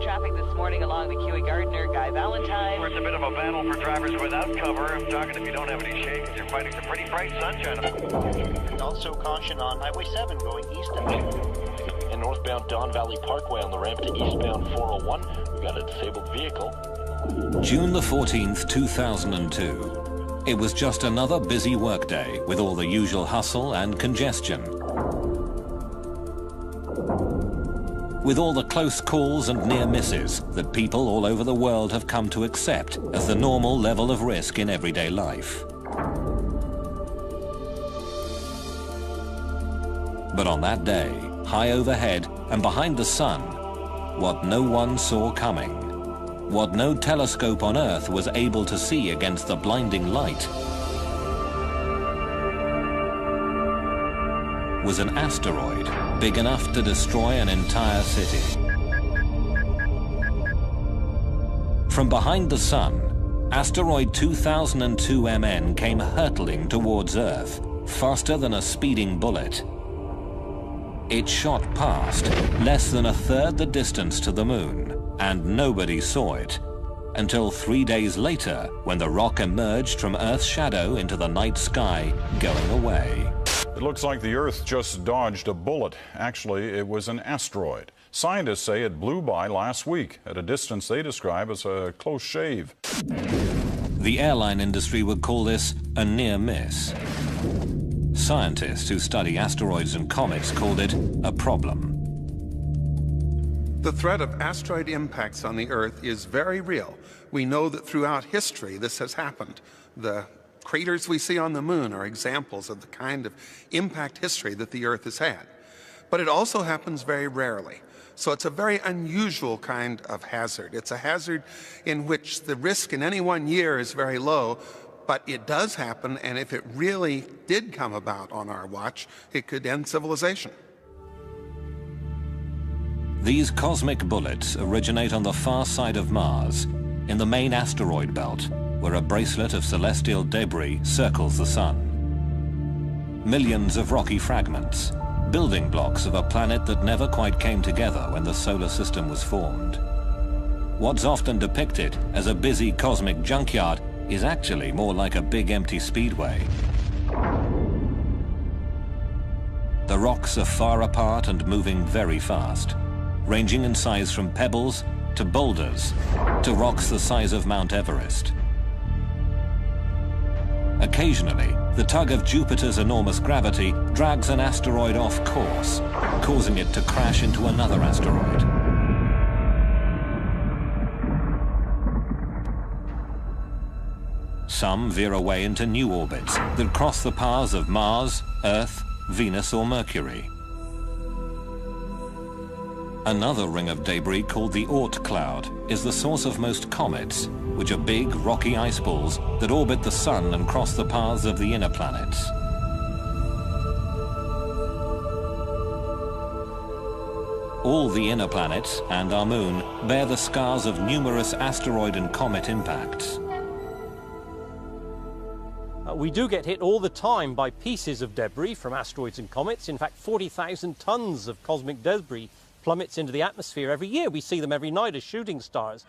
Southbound traffic this morning along the Huey Gardner, Guy Valentine. It's a bit of a battle for drivers without cover. I'm talking if you don't have any shade, you're fighting some pretty bright sunshine. Also caution on Highway 7 going eastbound. In northbound Don Valley Parkway on the ramp to eastbound 401, we've got a disabled vehicle. June the 14th, 2002. It was just another busy workday with all the usual hustle and congestion. With all the close calls and near misses that people all over the world have come to accept as the normal level of risk in everyday life. But on that day, high overhead and behind the sun, what no one saw coming, what no telescope on Earth was able to see against the blinding light, was an asteroid big enough to destroy an entire city. From behind the sun, asteroid 2002 MN came hurtling towards Earth, faster than a speeding bullet. It shot past, less than a third the distance to the moon, and nobody saw it, until 3 days later, when the rock emerged from Earth's shadow into the night sky, going away. It looks like the Earth just dodged a bullet. Actually, it was an asteroid. Scientists say it blew by last week at a distance they describe as a close shave. The airline industry would call this a near miss. Scientists who study asteroids and comets called it a problem. The threat of asteroid impacts on the Earth is very real. We know that throughout history this has happened. The craters we see on the moon are examples of the kind of impact history that the Earth has had. But it also happens very rarely. So it's a very unusual kind of hazard. It's a hazard in which the risk in any one year is very low, but it does happen, and if it really did come about on our watch, it could end civilization. These cosmic bullets originate on the far side of Mars, in the main asteroid belt, where a bracelet of celestial debris circles the sun. Millions of rocky fragments, building blocks of a planet that never quite came together when the solar system was formed. What's often depicted as a busy cosmic junkyard is actually more like a big empty speedway. The rocks are far apart and moving very fast, ranging in size from pebbles to boulders to rocks the size of Mount Everest. Occasionally, the tug of Jupiter's enormous gravity drags an asteroid off course, causing it to crash into another asteroid. Some veer away into new orbits that cross the paths of Mars, Earth, Venus or Mercury. Another ring of debris called the Oort cloud is the source of most comets, which are big, rocky ice balls that orbit the sun and cross the paths of the inner planets. All the inner planets and our moon bear the scars of numerous asteroid and comet impacts. We do get hit all the time by pieces of debris from asteroids and comets. In fact, 40,000 tons of cosmic debris plummets into the atmosphere every year. We see them every night as shooting stars.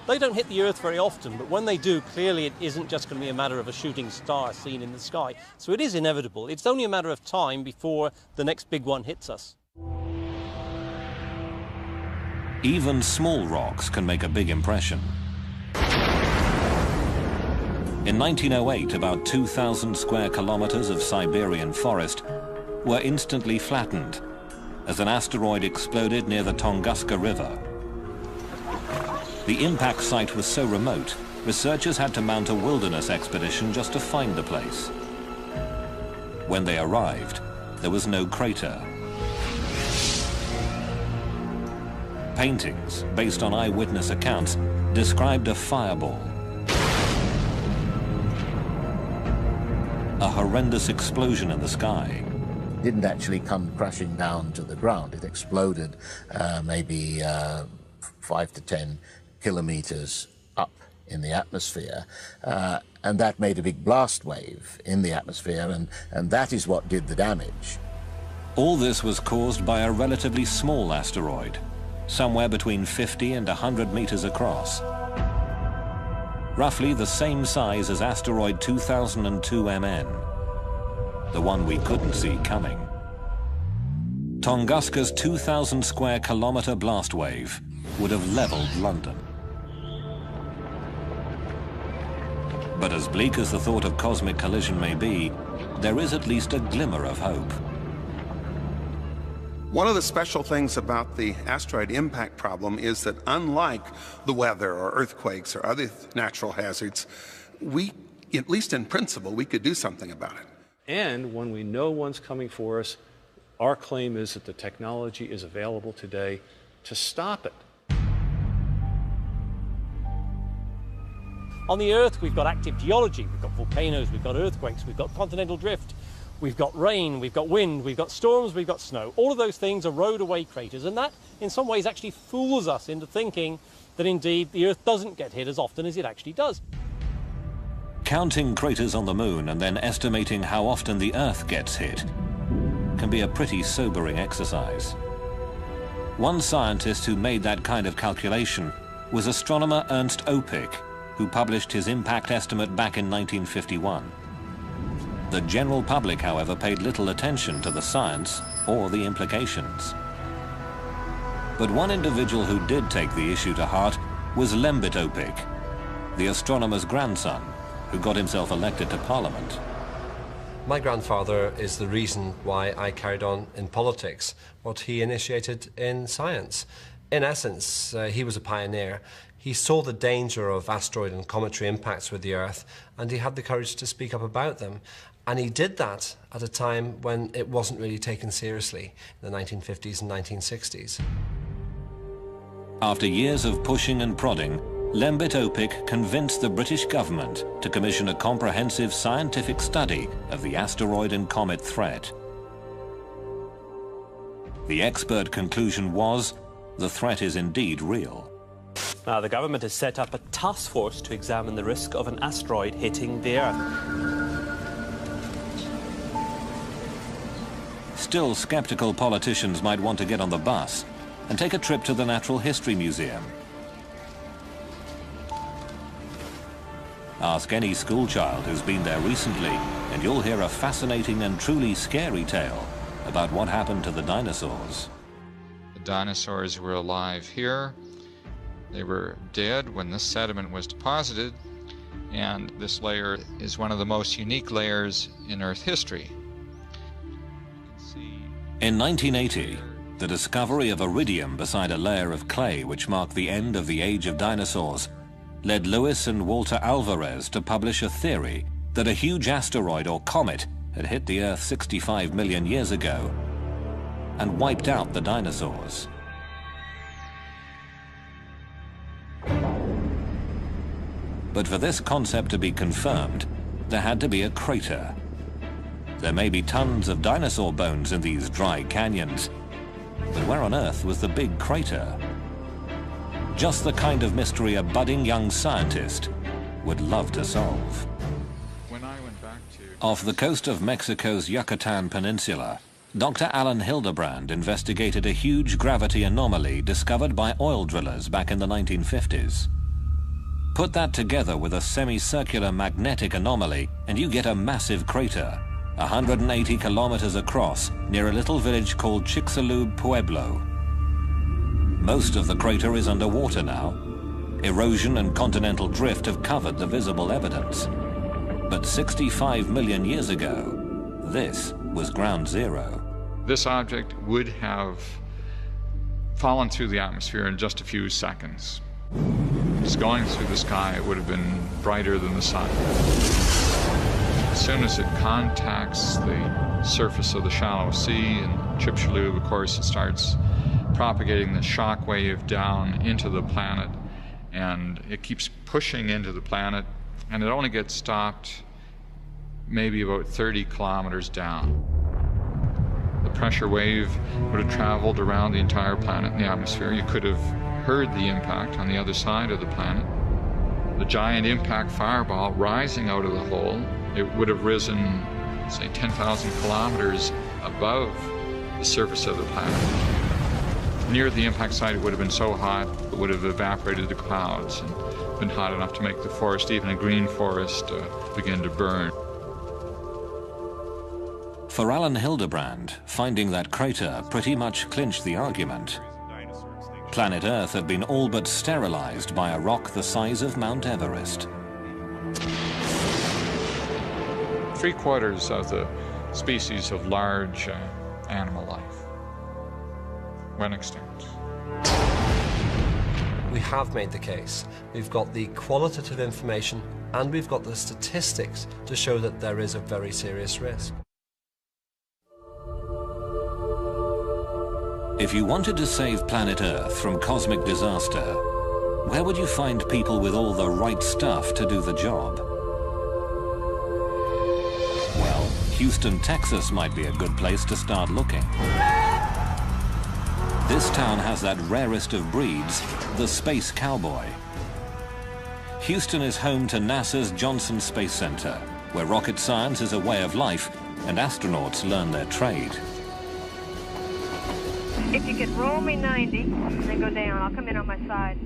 They don't hit the Earth very often, but when they do, clearly it isn't just going to be a matter of a shooting star seen in the sky. So it is inevitable. It's only a matter of time before the next big one hits us. Even small rocks can make a big impression. In 1908, about 2,000 square kilometers of Siberian forest were instantly flattened as an asteroid exploded near the Tunguska River. The impact site was so remote, researchers had to mount a wilderness expedition just to find the place. When they arrived, there was no crater. Paintings, based on eyewitness accounts, described a fireball. A horrendous explosion in the sky. Didn't actually come crashing down to the ground. It exploded maybe 5 to 10 kilometers up in the atmosphere, and that made a big blast wave in the atmosphere, and that is what did the damage. All this was caused by a relatively small asteroid, somewhere between 50 and 100 meters across. Roughly the same size as asteroid 2002 MN, the one we couldn't see coming. Tunguska's 2,000 square kilometer blast wave would have leveled London. But as bleak as the thought of cosmic collision may be, there is at least a glimmer of hope. One of the special things about the asteroid impact problem is that unlike the weather or earthquakes or other natural hazards, we, at least in principle, we could do something about it. And when we know one's coming for us, our claim is that the technology is available today to stop it. On the Earth, we've got active geology, we've got volcanoes, we've got earthquakes, we've got continental drift, we've got rain, we've got wind, we've got storms, we've got snow. All of those things erode away craters, and that, in some ways, actually fools us into thinking that indeed the Earth doesn't get hit as often as it actually does. Counting craters on the Moon and then estimating how often the Earth gets hit can be a pretty sobering exercise. One scientist who made that kind of calculation was astronomer Ernst Opic, who published his impact estimate back in 1951. The general public, however, paid little attention to the science or the implications. But one individual who did take the issue to heart was Lembit Opic, the astronomer's grandson, who got himself elected to Parliament. My grandfather is the reason why I carried on in politics, what he initiated in science. In essence, he was a pioneer. He saw the danger of asteroid and cometary impacts with the Earth, and he had the courage to speak up about them. And he did that at a time when it wasn't really taken seriously, in the 1950s and 1960s. After years of pushing and prodding, Lembit Opic convinced the British government to commission a comprehensive scientific study of the asteroid and comet threat. The expert conclusion was, the threat is indeed real. Now, the government has set up a task force to examine the risk of an asteroid hitting the Earth. Still, skeptical politicians might want to get on the bus and take a trip to the Natural History Museum. Ask any schoolchild who's been there recently, and you'll hear a fascinating and truly scary tale about what happened to the dinosaurs. The dinosaurs were alive here. They were dead when this sediment was deposited, and this layer is one of the most unique layers in Earth history. In 1980, the discovery of iridium beside a layer of clay which marked the end of the age of dinosaurs led Lewis and Walter Alvarez to publish a theory that a huge asteroid or comet had hit the Earth 65 million years ago and wiped out the dinosaurs. But for this concept to be confirmed, there had to be a crater. There may be tons of dinosaur bones in these dry canyons, but where on earth was the big crater? Just the kind of mystery a budding young scientist would love to solve. When I went back to... Off the coast of Mexico's Yucatan Peninsula, Dr. Alan Hildebrand investigated a huge gravity anomaly discovered by oil drillers back in the 1950s. Put that together with a semicircular magnetic anomaly, and you get a massive crater, 180 kilometers across, near a little village called Chicxulub Pueblo. Most of the crater is underwater now. Erosion and continental drift have covered the visible evidence. But 65 million years ago, this was ground zero. This object would have fallen through the atmosphere in just a few seconds. Just going through the sky, it would have been brighter than the sun. As soon as it contacts the surface of the shallow sea in Chicxulub, of course, it starts propagating the shock wave down into the planet, and it keeps pushing into the planet, and it only gets stopped maybe about 30 kilometers down. The pressure wave would have traveled around the entire planet in the atmosphere. You could have heard the impact on the other side of the planet. The giant impact fireball rising out of the hole, it would have risen, say, 10,000 kilometers above the surface of the planet. Near the impact site, it would have been so hot, it would have evaporated the clouds and been hot enough to make the forest, even a green forest, begin to burn. For Alan Hildebrand, finding that crater pretty much clinched the argument. Planet Earth had been all but sterilized by a rock the size of Mount Everest. 3/4 of the species of large animal life went extinct. We have made the case. We've got the qualitative information and we've got the statistics to show that there is a very serious risk. If you wanted to save planet Earth from cosmic disaster, where would you find people with all the right stuff to do the job? Well, Houston, Texas might be a good place to start looking. This town has that rarest of breeds, the space cowboy. Houston is home to NASA's Johnson Space Center, where rocket science is a way of life and astronauts learn their trade. If you could roll me 90 and then go down, I'll come in on my side.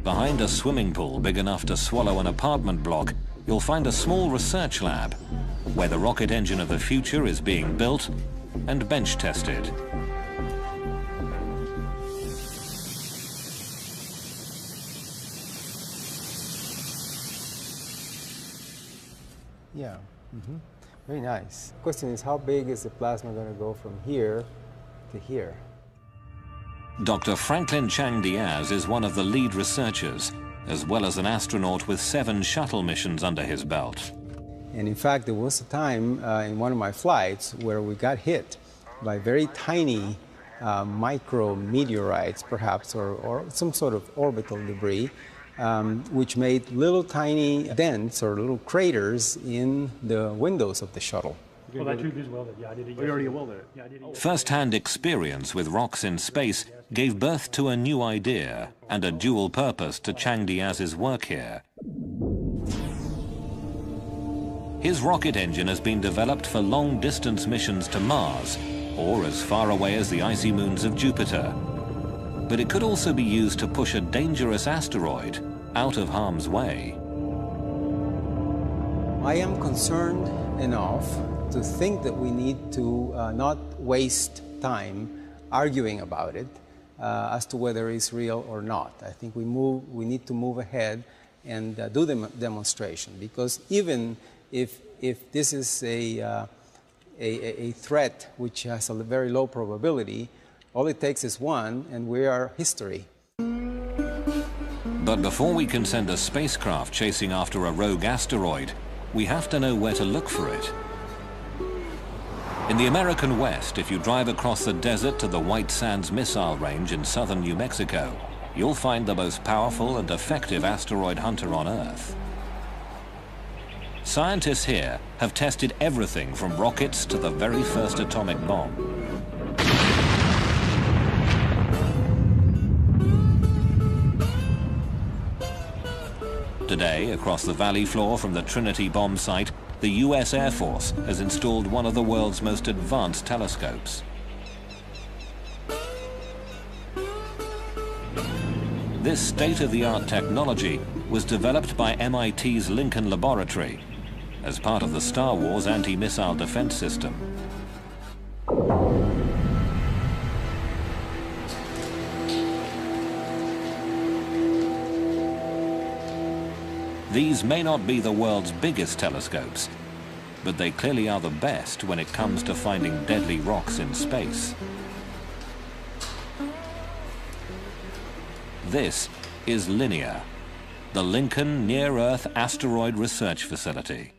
Behind a swimming pool big enough to swallow an apartment block, you'll find a small research lab where the rocket engine of the future is being built and bench tested. Yeah. Mm-hmm. Very nice. The question is, how big is the plasma going to go from here to here? Dr. Franklin Chang Diaz is one of the lead researchers, as well as an astronaut with 7 shuttle missions under his belt. And in fact, there was a time in one of my flights where we got hit by very tiny micro meteorites, perhaps, or some sort of orbital debris, which made little tiny dents or little craters in the windows of the shuttle. Well, that tube is welded. Yeah, I did it. We already welded it. Yeah, I did it. First-hand experience with rocks in space gave birth to a new idea and a dual purpose to Chang Diaz's work here. His rocket engine has been developed for long-distance missions to Mars, or as far away as the icy moons of Jupiter. But it could also be used to push a dangerous asteroid out of harm's way. I am concerned enough to think that we need to not waste time arguing about it as to whether it's real or not. I think we need to move ahead and do the demonstration, because even if this is a threat which has a very low probability, all it takes is one, and we are history. But before we can send a spacecraft chasing after a rogue asteroid, we have to know where to look for it. In the American West, if you drive across the desert to the White Sands Missile Range in southern New Mexico, you'll find the most powerful and effective asteroid hunter on Earth. Scientists here have tested everything from rockets to the very first atomic bomb. Today, across the valley floor from the Trinity bomb site, the US Air Force has installed one of the world's most advanced telescopes. This state-of-the-art technology was developed by MIT's Lincoln Laboratory as part of the Star Wars anti-missile defense system. These may not be the world's biggest telescopes, but they clearly are the best when it comes to finding deadly rocks in space. This is LINEAR, the Lincoln Near-Earth Asteroid Research Facility.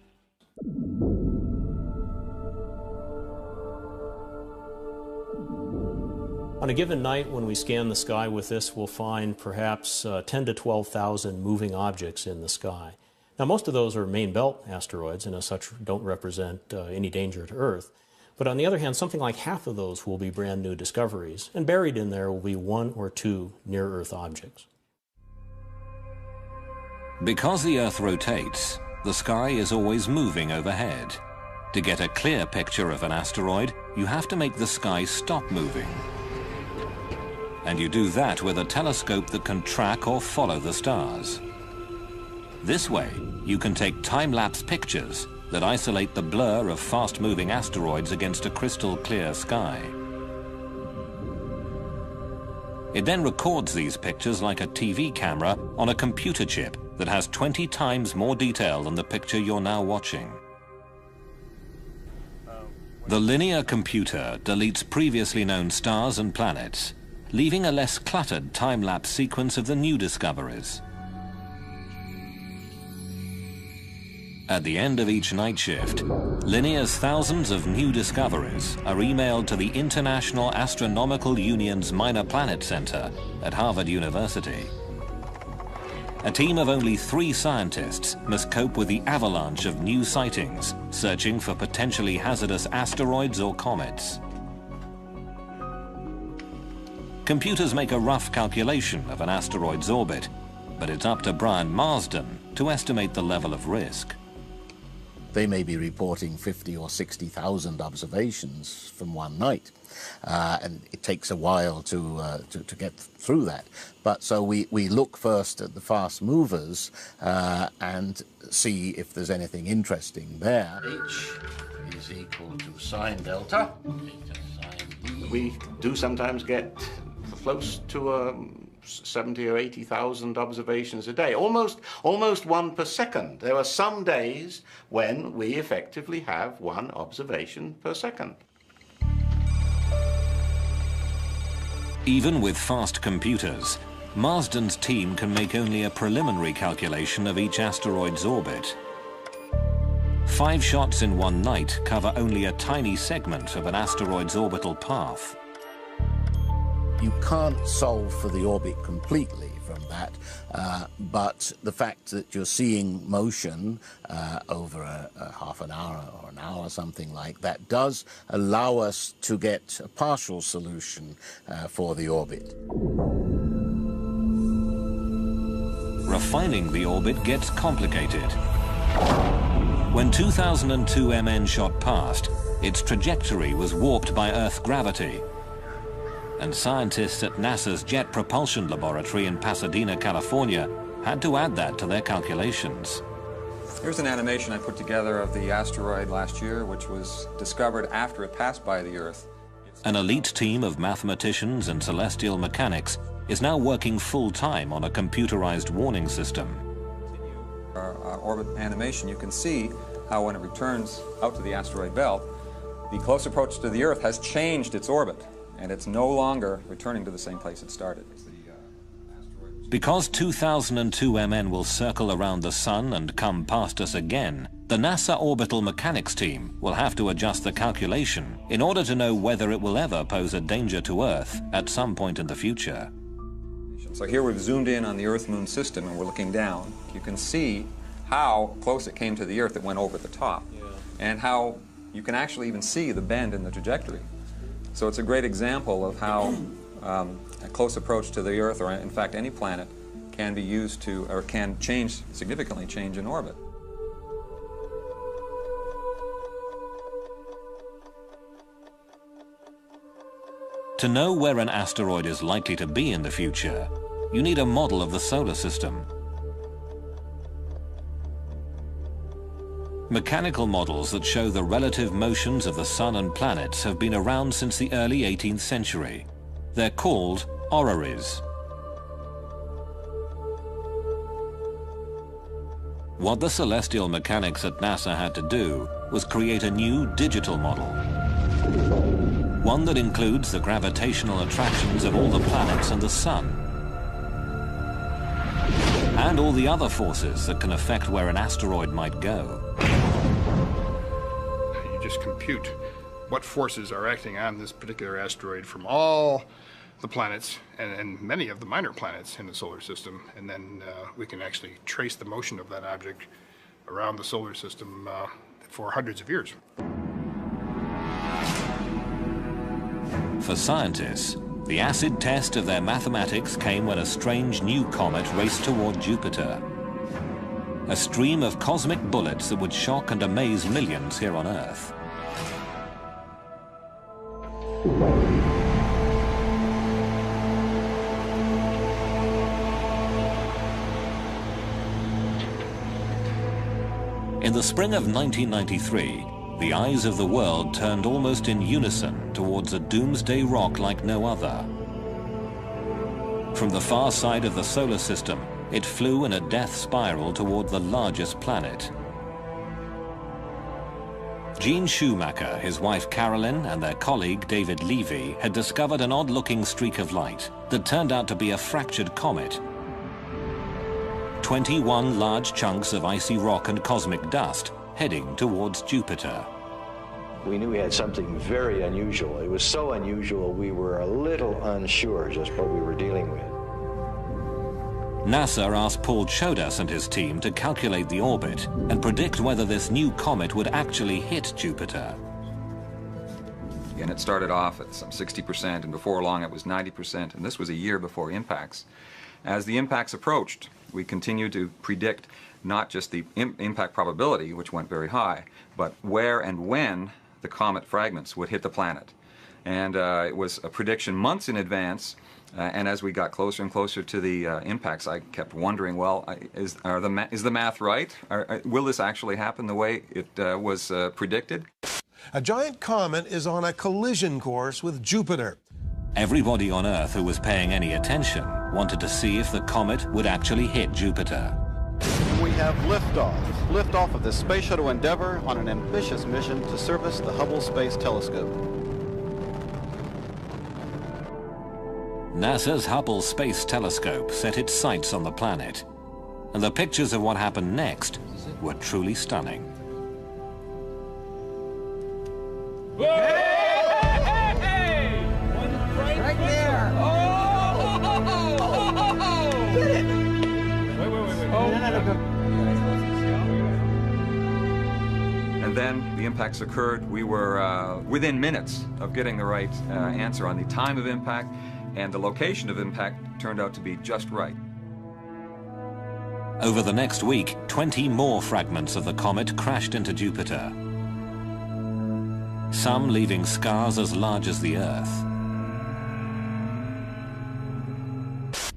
On a given night, when we scan the sky with this, we'll find perhaps 10 to 12,000 moving objects in the sky. Now, most of those are main belt asteroids, and as such don't represent any danger to Earth. But on the other hand, something like half of those will be brand new discoveries, and buried in there will be 1 or 2 near-Earth objects. Because the Earth rotates, the sky is always moving overhead. To get a clear picture of an asteroid, you have to make the sky stop moving. And you do that with a telescope that can track or follow the stars. This way, you can take time-lapse pictures that isolate the blur of fast-moving asteroids against a crystal clear sky. It then records these pictures like a TV camera on a computer chip that has 20 times more detail than the picture you're now watching. The linear computer deletes previously known stars and planets, leaving a less cluttered time-lapse sequence of the new discoveries. At the end of each night shift, Linear's thousands of new discoveries are emailed to the International Astronomical Union's Minor Planet Center at Harvard University. A team of only 3 scientists must cope with the avalanche of new sightings, searching for potentially hazardous asteroids or comets. Computers make a rough calculation of an asteroid's orbit, but it's up to Brian Marsden to estimate the level of risk. They may be reporting 50 or 60,000 observations from one night, and it takes a while to get through that. But so we look first at the fast movers and see if there's anything interesting there. H is equal to sine delta. We do sometimes get close to 70 or 80,000 observations a day, almost 1 per second. There are some days when we effectively have 1 observation per second. Even with fast computers, Marsden's team can make only a preliminary calculation of each asteroid's orbit. 5 shots in one night cover only a tiny segment of an asteroid's orbital path. You can't solve for the orbit completely from that, but the fact that you're seeing motion over a half an hour or an hour, something like that, does allow us to get a partial solution for the orbit. Refining the orbit gets complicated. When 2002 MN shot past, its trajectory was warped by Earth gravity, and scientists at NASA's Jet Propulsion Laboratory in Pasadena, California, had to add that to their calculations. Here's an animation I put together of the asteroid last year, which was discovered after it passed by the Earth. An elite team of mathematicians and celestial mechanics is now working full-time on a computerized warning system. Our orbit animation, you can see how when it returns out to the asteroid belt, the close approach to the Earth has changed its orbit, and it's no longer returning to the same place it started. Because 2002 MN will circle around the Sun and come past us again, the NASA Orbital Mechanics team will have to adjust the calculation in order to know whether it will ever pose a danger to Earth at some point in the future. So here we've zoomed in on the Earth-Moon system and we're looking down. You can see how close it came to the Earth. It went over the top, and how you can actually even see the bend in the trajectory. So it's a great example of how a close approach to the Earth, or in fact any planet, can be used to, or can change, significantly change in orbit. To know where an asteroid is likely to be in the future, you need a model of the solar system. Mechanical models that show the relative motions of the Sun and planets have been around since the early 18th century. They're called orreries. What the celestial mechanics at NASA had to do was create a new digital model. One that includes the gravitational attractions of all the planets and the Sun, and all the other forces that can affect where an asteroid might go. You just compute what forces are acting on this particular asteroid from all the planets and many of the minor planets in the solar system, and then we can actually trace the motion of that object around the solar system for hundreds of years. For scientists, the acid test of their mathematics came when a strange new comet raced toward Jupiter. a stream of cosmic bullets that would shock and amaze millions here on Earth. In the spring of 1993, the eyes of the world turned almost in unison towards a doomsday rock like no other. From the far side of the solar system, it flew in a death spiral toward the largest planet. Gene Schumacher, his wife Carolyn, and their colleague David Levy had discovered an odd-looking streak of light that turned out to be a fractured comet. 21 large chunks of icy rock and cosmic dust heading towards Jupiter. We knew we had something very unusual. It was so unusual we were a little unsure just what we were dealing with. NASA asked Paul Chodas and his team to calculate the orbit and predict whether this new comet would actually hit Jupiter. And it started off at some 60%, and before long it was 90%, and this was a year before impacts. As the impacts approached, we continued to predict not just the impact probability, which went very high, but where and when the comet fragments would hit the planet. And it was a prediction months in advance, and as we got closer and closer to the impacts, I kept wondering, well, is the math right? Will this actually happen the way it was predicted? A giant comet is on a collision course with Jupiter. Everybody on Earth who was paying any attention wanted to see if the comet would actually hit Jupiter. We have liftoff. Liftoff of the Space Shuttle Endeavour on an ambitious mission to service the Hubble Space Telescope. NASA's Hubble Space Telescope set its sights on the planet, and the pictures of what happened next were truly stunning. Right there! Get it! Wait. And then the impacts occurred. We were within minutes of getting the right answer on the time of impact, and the location of impact turned out to be just right. Over the next week, 20 more fragments of the comet crashed into Jupiter, some leaving scars as large as the Earth.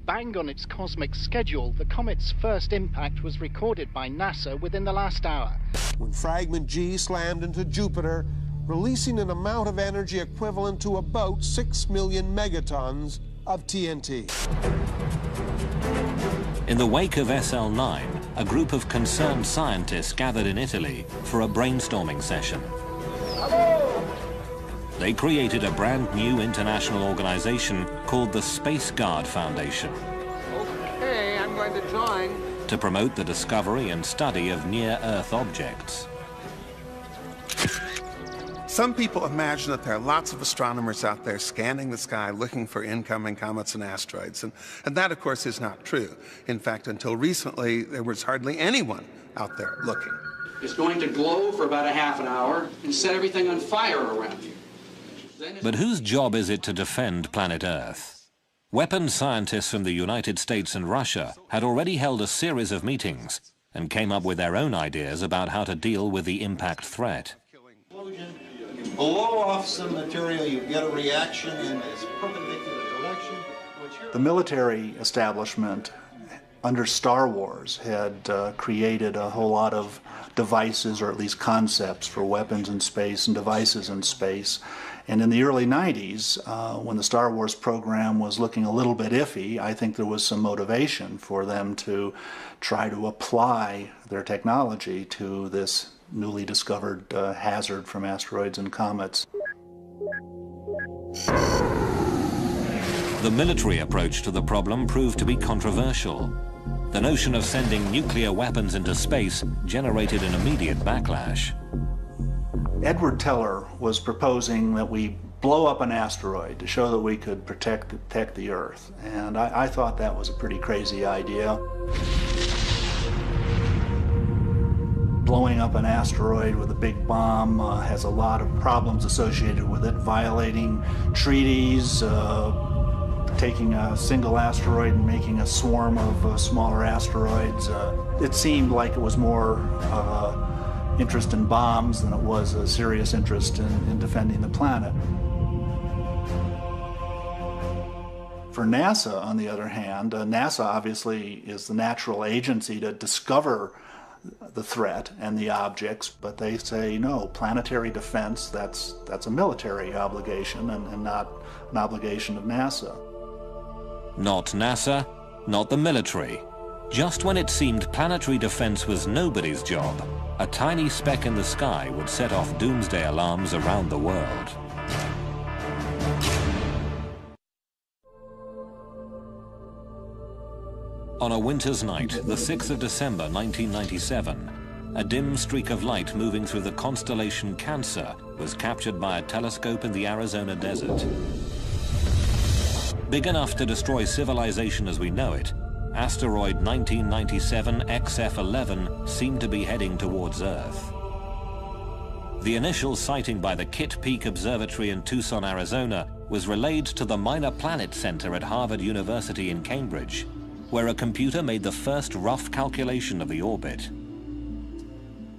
Bang on its cosmic schedule, the comet's first impact was recorded by NASA within the last hour. When fragment G slammed into Jupiter, releasing an amount of energy equivalent to about 6 million megatons of TNT. In the wake of SL9, a group of concerned scientists gathered in Italy for a brainstorming session. They created a brand new international organization called the Space Guard Foundation. Okay, I'm going to join. To promote the discovery and study of near-Earth objects. Some people imagine that there are lots of astronomers out there scanning the sky looking for incoming comets and asteroids, and that, of course, is not true. In fact, until recently, there was hardly anyone out there looking. It's going to glow for about a half an hour and set everything on fire around you. But whose job is it to defend planet Earth? Weapons scientists from the United States and Russia had already held a series of meetings and came up with their own ideas about how to deal with the impact threat. Blow off some material, you get a reaction in this perpendicular direction. The military establishment under Star Wars had created a whole lot of devices, or at least concepts, for weapons in space and devices in space. And in the early 90s, when the Star Wars program was looking a little bit iffy, I think there was some motivation for them to try to apply their technology to this newly discovered hazard from asteroids and comets. The military approach to the problem proved to be controversial. The notion of sending nuclear weapons into space generated an immediate backlash. Edward Teller was proposing that we blow up an asteroid to show that we could protect the Earth, and I thought that was a pretty crazy idea. Blowing up an asteroid with a big bomb has a lot of problems associated with it, violating treaties, taking a single asteroid and making a swarm of smaller asteroids. It seemed like it was more of an interest in bombs than it was a serious interest in defending the planet. For NASA, on the other hand, NASA obviously is the natural agency to discover the threat and the objects, but they say no, planetary defense, that's a military obligation and not an obligation of NASA. Not NASA, not the military. Just when it seemed planetary defense was nobody's job, a tiny speck in the sky would set off doomsday alarms around the world. On a winter's night, the 6th of December 1997, a dim streak of light moving through the constellation Cancer was captured by a telescope in the Arizona desert. Big enough to destroy civilization as we know it, asteroid 1997 XF11 seemed to be heading towards Earth. The initial sighting by the Kitt Peak Observatory in Tucson, Arizona, was relayed to the Minor Planet Center at Harvard University in Cambridge, where a computer made the first rough calculation of the orbit.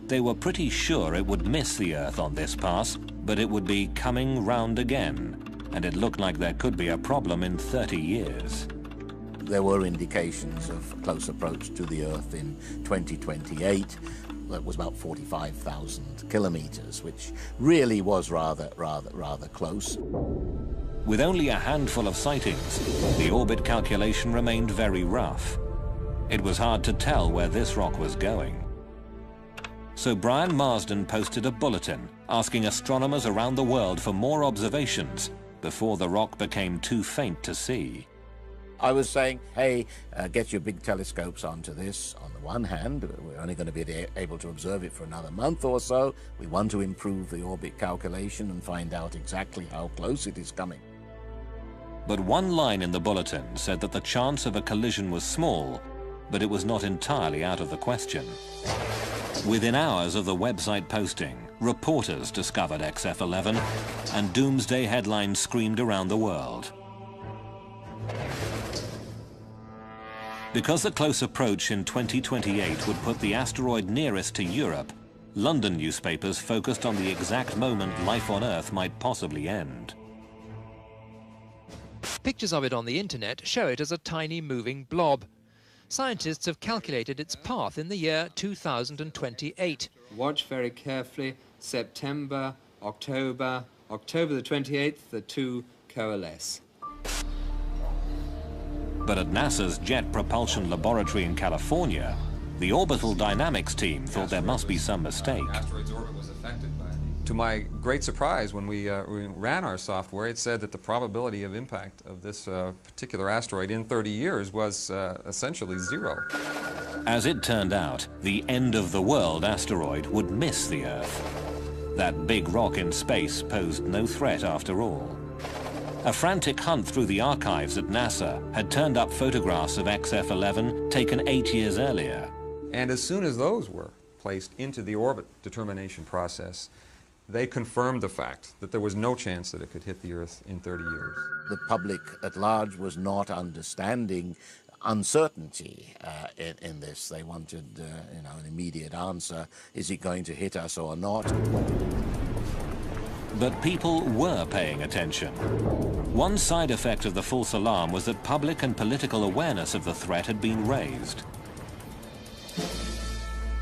They were pretty sure it would miss the Earth on this pass, but it would be coming round again, and it looked like there could be a problem in 30 years. There were indications of close approach to the Earth in 2028. That was about 45,000 kilometers, which really was rather close. With only a handful of sightings, the orbit calculation remained very rough. It was hard to tell where this rock was going. So Brian Marsden posted a bulletin asking astronomers around the world for more observations before the rock became too faint to see. I was saying, hey, get your big telescopes onto this. On the one hand, we're only going to be able to observe it for another month or so. We want to improve the orbit calculation and find out exactly how close it is coming. But one line in the bulletin said that the chance of a collision was small, but it was not entirely out of the question. Within hours of the website posting, reporters discovered XF11, and doomsday headlines screamed around the world. Because the close approach in 2028 would put the asteroid nearest to Europe, London newspapers focused on the exact moment life on Earth might possibly end. Pictures of it on the internet show it as a tiny moving blob. Scientists have calculated its path in the year 2028. Watch very carefully. September, October the 28th, the two coalesce. But at NASA's Jet Propulsion Laboratory in California, the orbital dynamics team thought there must be some mistake. To my great surprise, when we ran our software, it said that the probability of impact of this particular asteroid in 30 years was essentially zero. As it turned out, the end-of-the-world asteroid would miss the Earth. That big rock in space posed no threat after all. A frantic hunt through the archives at NASA had turned up photographs of XF11 taken 8 years earlier. And as soon as those were placed into the orbit determination process, they confirmed the fact that there was no chance that it could hit the Earth in 30 years. The public at large was not understanding uncertainty in this. They wanted an immediate answer. Is it going to hit us or not? But people were paying attention. One side effect of the false alarm was that public and political awareness of the threat had been raised.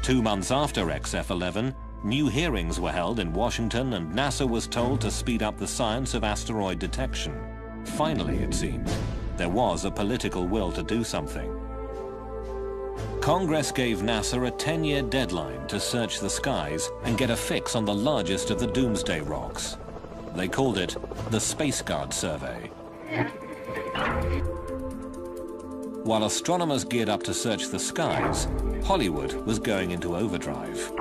2 months after XF11, new hearings were held in Washington, and NASA was told to speed up the science of asteroid detection. Finally, it seemed, there was a political will to do something. Congress gave NASA a 10-year deadline to search the skies and get a fix on the largest of the doomsday rocks. They called it the Space Guard Survey. While astronomers geared up to search the skies, Hollywood was going into overdrive.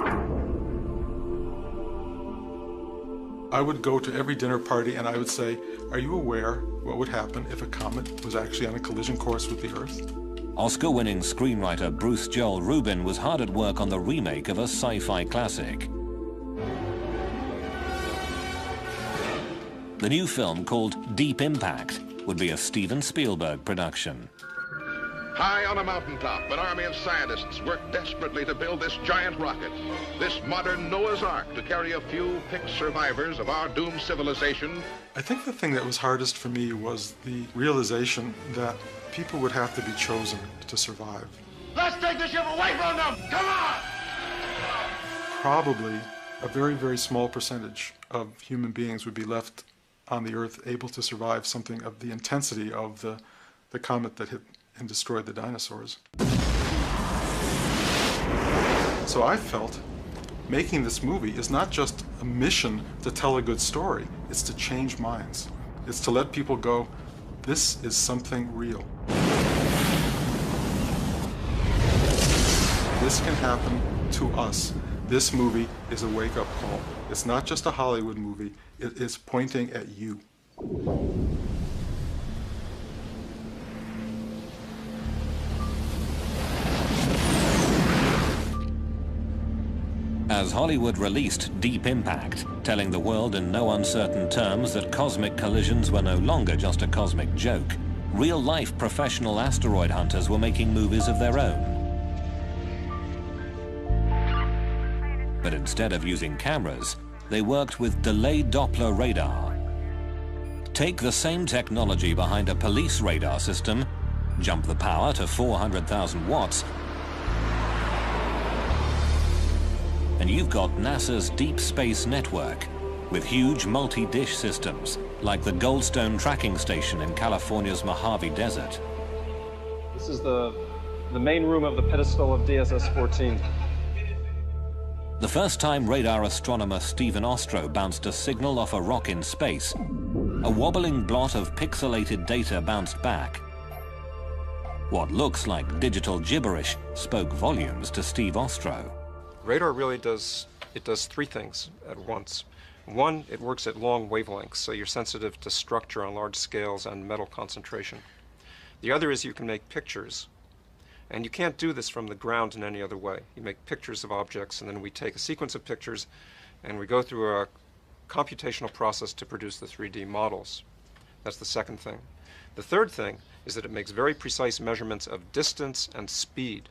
I would go to every dinner party and I would say, are you aware what would happen if a comet was actually on a collision course with the Earth? Oscar-winning screenwriter Bruce Joel Rubin was hard at work on the remake of a sci-fi classic. The new film, called Deep Impact, would be a Steven Spielberg production. High on a mountaintop, an army of scientists worked desperately to build this giant rocket, this modern Noah's Ark to carry a few picked survivors of our doomed civilization. I think the thing that was hardest for me was the realization that people would have to be chosen to survive. Let's take the ship away from them! Come on! Probably a very, very small percentage of human beings would be left on the Earth able to survive something of the intensity of the comet that hit and destroyed the dinosaurs. So I felt making this movie is not just a mission to tell a good story, it's to change minds. It's to let people go, this is something real. This can happen to us. This movie is a wake-up call. It's not just a Hollywood movie, it is pointing at you. As Hollywood released Deep Impact, telling the world in no uncertain terms that cosmic collisions were no longer just a cosmic joke, real-life professional asteroid hunters were making movies of their own. But instead of using cameras, they worked with delayed Doppler radar. Take the same technology behind a police radar system, jump the power to 400,000 watts, and you've got NASA's Deep Space Network with huge multi-dish systems like the Goldstone tracking station in California's Mojave Desert. This is the main room of the pedestal of DSS-14. The first time radar astronomer Stephen Ostro bounced a signal off a rock in space, a wobbling blot of pixelated data bounced back. What looks like digital gibberish spoke volumes to Steve Ostro. Radar really does three things at once. One, it works at long wavelengths, so you're sensitive to structure on large scales and metal concentration. The other is you can make pictures. And you can't do this from the ground in any other way. You make pictures of objects, and then we take a sequence of pictures, and we go through a computational process to produce the 3D models. That's the second thing. The third thing is that it makes very precise measurements of distance and speed.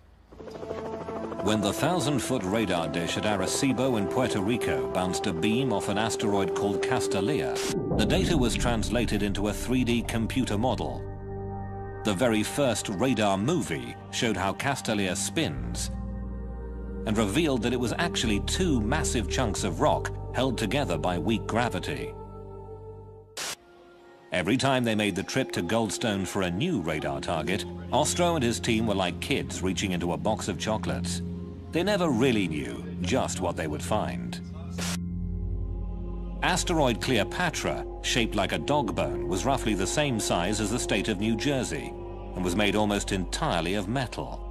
When the 1,000-foot radar dish at Arecibo in Puerto Rico bounced a beam off an asteroid called Castalia, the data was translated into a 3D computer model. The very first radar movie showed how Castalia spins and revealed that it was actually two massive chunks of rock held together by weak gravity. Every time they made the trip to Goldstone for a new radar target, Ostro and his team were like kids reaching into a box of chocolates. They never really knew just what they would find. Asteroid Cleopatra, shaped like a dog bone, was roughly the same size as the state of New Jersey and was made almost entirely of metal.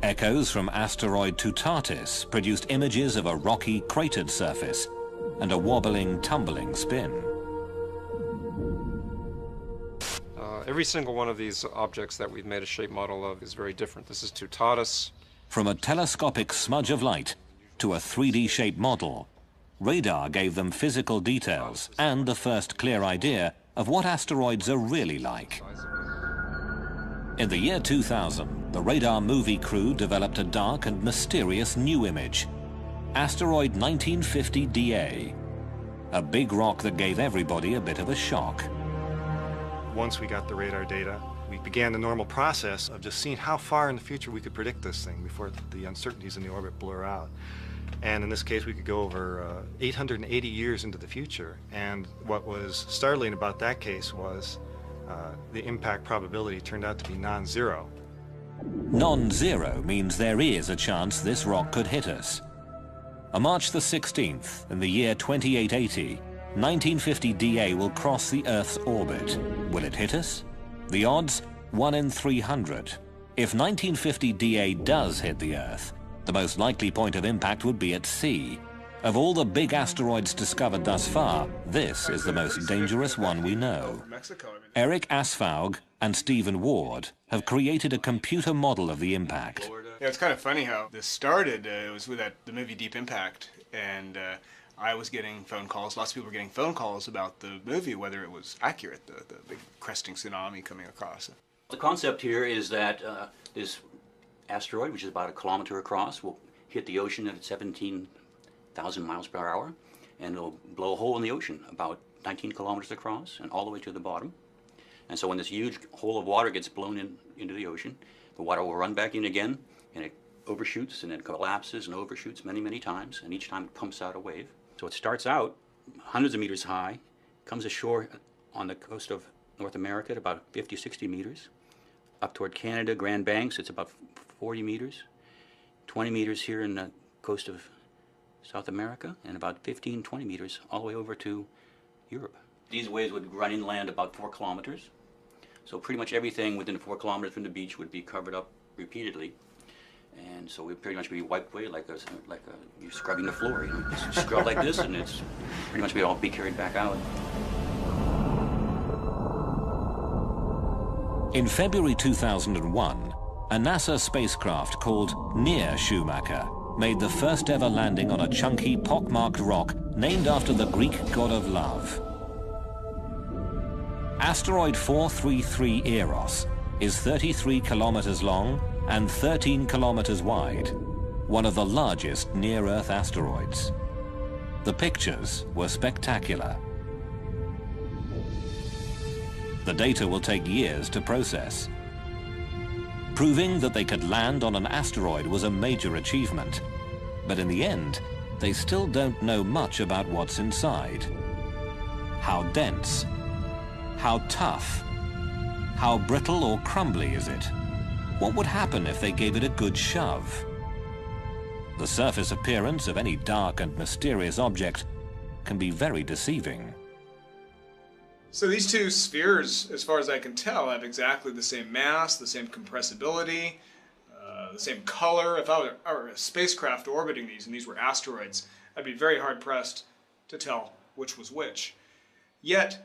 Echoes from asteroid Tutatis produced images of a rocky, cratered surface and a wobbling, tumbling spin. Every single one of these objects that we've made a shape model of is very different. This is Tutatis. From a telescopic smudge of light to a 3D shape model, radar gave them physical details and the first clear idea of what asteroids are really like. In the year 2000, the radar movie crew developed a dark and mysterious new image, asteroid 1950 DA, a big rock that gave everybody a bit of a shock. Once we got the radar data, we began the normal process of just seeing how far in the future we could predict this thing before the uncertainties in the orbit blur out. And in this case, we could go over 880 years into the future. And what was startling about that case was the impact probability turned out to be non-zero. Non-zero means there is a chance this rock could hit us. On March the 16th, in the year 2880, 1950 DA will cross the Earth's orbit. Will it hit us? The odds, 1 in 300. If 1950 DA does hit the Earth, the most likely point of impact would be at sea. Of all the big asteroids discovered thus far, this is the most dangerous one we know. Eric Asfaug and Stephen Ward have created a computer model of the impact. Yeah, it's kind of funny how this started. It was with the movie Deep Impact, and I was getting phone calls, lots of people were getting phone calls about the movie, whether it was accurate, the big cresting tsunami coming across. The concept here is that this asteroid, which is about 1 kilometer across, will hit the ocean at 17,000 miles per hour, and it'll blow a hole in the ocean about 19 kilometers across and all the way to the bottom. And so when this huge hole of water gets blown into the ocean, the water will run back in again, and it overshoots and it collapses and overshoots many, many times, and each time it pumps out a wave. So it starts out hundreds of meters high, comes ashore on the coast of North America at about 50, 60 meters. Up toward Canada, Grand Banks, it's about 40 meters. 20 meters here in the coast of South America, and about 15, 20 meters all the way over to Europe. These waves would run inland about 4 kilometers. So pretty much everything within 4 kilometers from the beach would be covered up repeatedly. And so we'd pretty much be wiped away like you're scrubbing the floor. You know, just scrub like this, and it's pretty much we'd all be carried back out. In February 2001, a NASA spacecraft called Near Schumacher made the first ever landing on a chunky, pockmarked rock named after the Greek god of love. Asteroid 433 Eros is 33 kilometers long and 13 kilometers wide, one of the largest near-Earth asteroids. The pictures were spectacular. The data will take years to process. Proving that they could land on an asteroid was a major achievement, but in the end, they still don't know much about what's inside. How dense? How tough? How brittle or crumbly is it? What would happen if they gave it a good shove? The surface appearance of any dark and mysterious object can be very deceiving. So these two spheres, as far as I can tell, have exactly the same mass, the same compressibility, the same color. If I were a spacecraft orbiting these, and these were asteroids, I'd be very hard-pressed to tell which was which. Yet,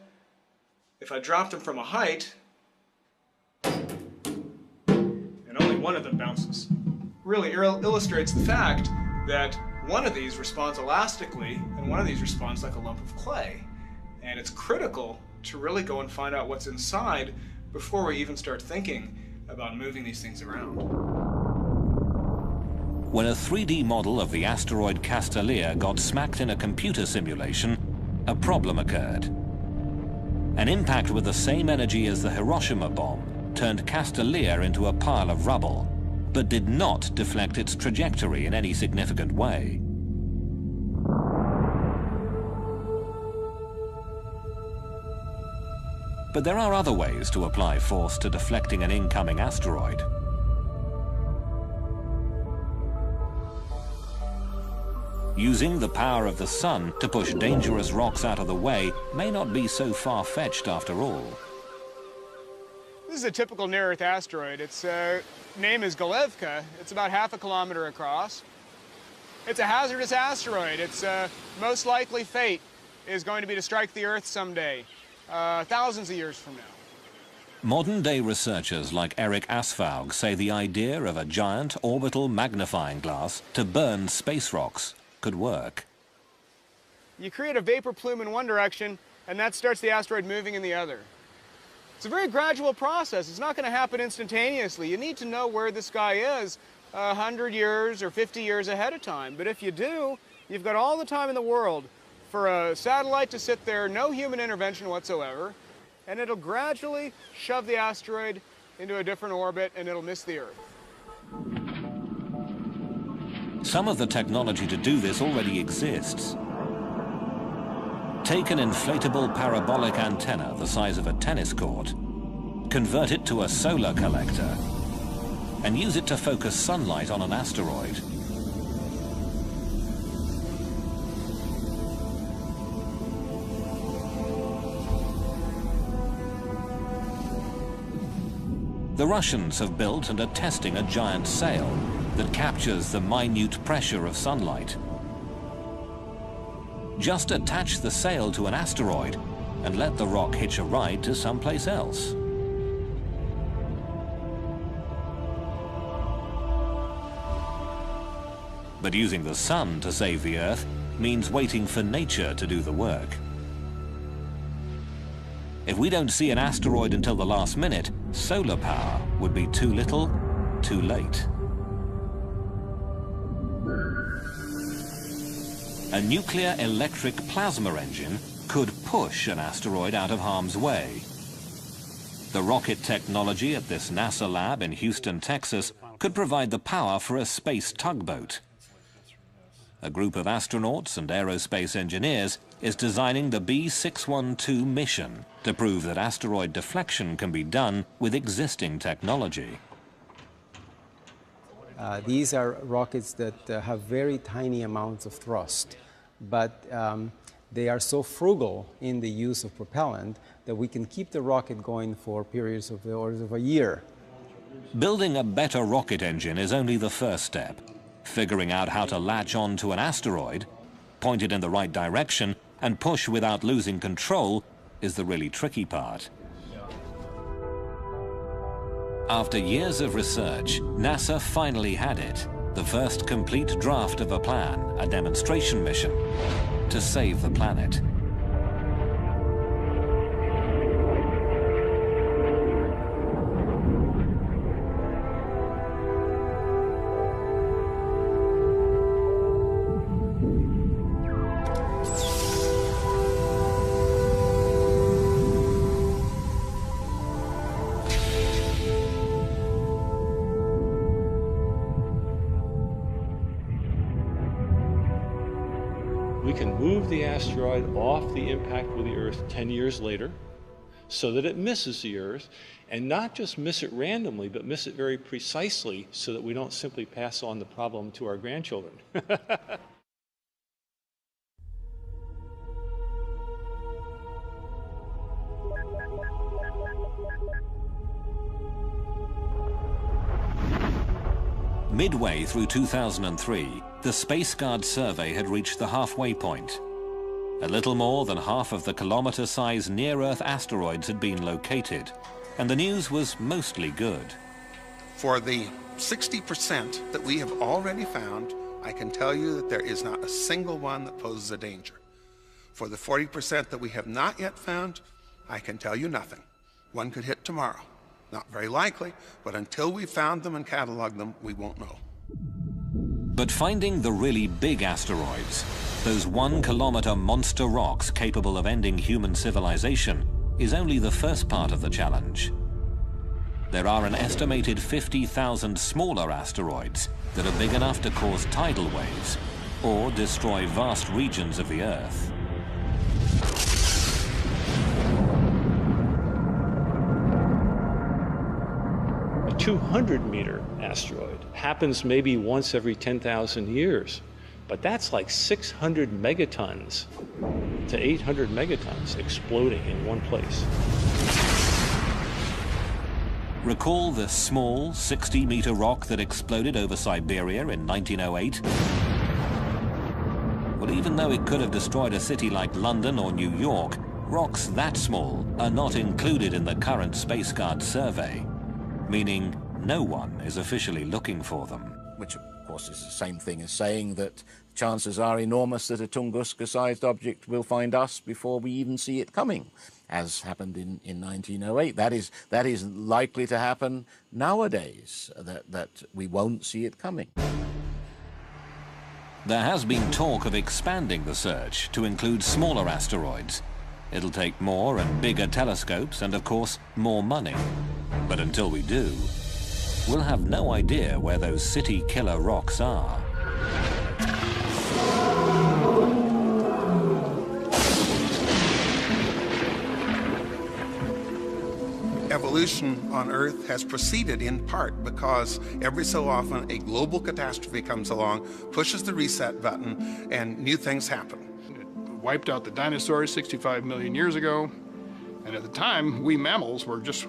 if I dropped them from a height, and only one of them bounces, really illustrates the fact that one of these responds elastically, and one of these responds like a lump of clay. And it's critical to really go and find out what's inside before we even start thinking about moving these things around. When a 3D model of the asteroid Castalia got smacked in a computer simulation, a problem occurred. An impact with the same energy as the Hiroshima bomb turned Castalia into a pile of rubble, but did not deflect its trajectory in any significant way. But there are other ways to apply force to deflecting an incoming asteroid. Using the power of the sun to push dangerous rocks out of the way may not be so far-fetched after all. This is a typical near-Earth asteroid. Its name is Galevka. It's about 1/2 kilometer across. It's a hazardous asteroid. Its most likely fate is going to be to strike the Earth someday, thousands of years from now. Modern-day researchers like Eric Asfaug say the idea of a giant orbital magnifying glass to burn space rocks could work. You create a vapor plume in one direction, and that starts the asteroid moving in the other. It's a very gradual process. It's not going to happen instantaneously. You need to know where this guy is 100 years or 50 years ahead of time. But if you do, you've got all the time in the world for a satellite to sit there, no human intervention whatsoever, and it'll gradually shove the asteroid into a different orbit, and it'll miss the Earth. Some of the technology to do this already exists. Take an inflatable parabolic antenna the size of a tennis court, convert it to a solar collector, and use it to focus sunlight on an asteroid. The Russians have built and are testing a giant sail that captures the minute pressure of sunlight. Just attach the sail to an asteroid and let the rock hitch a ride to someplace else. But using the sun to save the Earth means waiting for nature to do the work. If we don't see an asteroid until the last minute, solar power would be too little, too late. A nuclear electric plasma engine could push an asteroid out of harm's way. The rocket technology at this NASA lab in Houston, Texas, could provide the power for a space tugboat. A group of astronauts and aerospace engineers is designing the B612 mission to prove that asteroid deflection can be done with existing technology. These are rockets that have very tiny amounts of thrust, but they are so frugal in the use of propellant that we can keep the rocket going for periods of the order of a year. Building a better rocket engine is only the first step. Figuring out how to latch on to an asteroid, point it in the right direction, and push without losing control is the really tricky part. After years of research, NASA finally had it. The first complete draft of a plan, a demonstration mission, to save the planet. We can move the asteroid off the impact with the Earth 10 years later so that it misses the Earth, and not just miss it randomly, but miss it very precisely so that we don't simply pass on the problem to our grandchildren. Midway through 2003, the Space Guard survey had reached the halfway point. A little more than half of the kilometer-sized near-Earth asteroids had been located, and the news was mostly good. For the 60% that we have already found, I can tell you that there is not a single one that poses a danger. For the 40% that we have not yet found, I can tell you nothing. One could hit tomorrow. Not very likely, but until we've found them and cataloged them, we won't know. But finding the really big asteroids, those 1 kilometer monster rocks capable of ending human civilization, is only the first part of the challenge. There are an estimated 50,000 smaller asteroids that are big enough to cause tidal waves or destroy vast regions of the Earth. A 200-meter asteroid happens maybe once every 10,000 years, but that's like 600 megatons to 800 megatons exploding in one place. Recall the small 60-meter rock that exploded over Siberia in 1908? Well, even though it could have destroyed a city like London or New York, rocks that small are not included in the current Space Guard survey, meaning no one is officially looking for them. Which, of course, is the same thing as saying that chances are enormous that a Tunguska-sized object will find us before we even see it coming, as happened in 1908. That is likely to happen nowadays, that we won't see it coming. There has been talk of expanding the search to include smaller asteroids. It'll take more and bigger telescopes and, of course, more money. But until we do, we'll have no idea where those city-killer rocks are. Evolution on Earth has proceeded in part because every so often a global catastrophe comes along, pushes the reset button, and new things happen. It wiped out the dinosaurs 65 million years ago, and at the time, we mammals were just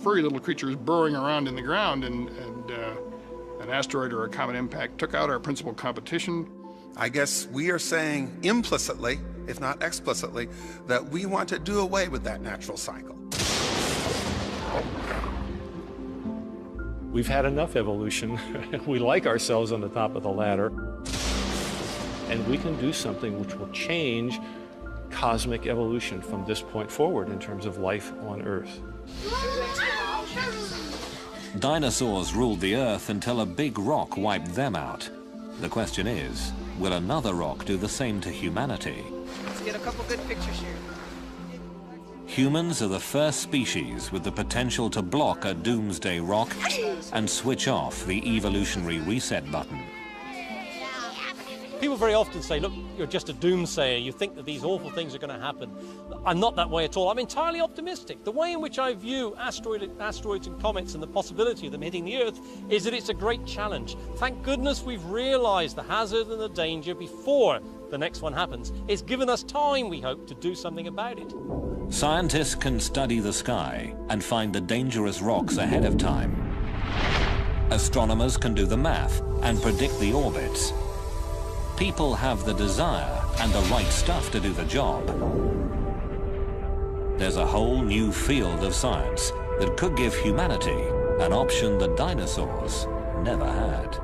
furry little creatures burrowing around in the ground, and an asteroid or a comet impact took out our principal competition. I guess we are saying implicitly, if not explicitly, that we want to do away with that natural cycle. We've had enough evolution. We like ourselves on the top of the ladder. and we can do something which will change cosmic evolution from this point forward in terms of life on Earth. Dinosaurs ruled the Earth until a big rock wiped them out. The question is, will another rock do the same to humanity? Let's get a couple good pictures here. Humans are the first species with the potential to block a doomsday rock and switch off the evolutionary reset button. People very often say, look, you're just a doomsayer. You think that these awful things are going to happen. I'm not that way at all. I'm entirely optimistic. The way in which I view asteroids and comets and the possibility of them hitting the Earth is that it's a great challenge. Thank goodness we've realized the hazard and the danger before the next one happens. It's given us time, we hope, to do something about it. Scientists can study the sky and find the dangerous rocks ahead of time. Astronomers can do the math and predict the orbits. People have the desire and the right stuff to do the job. There's a whole new field of science that could give humanity an option the dinosaurs never had.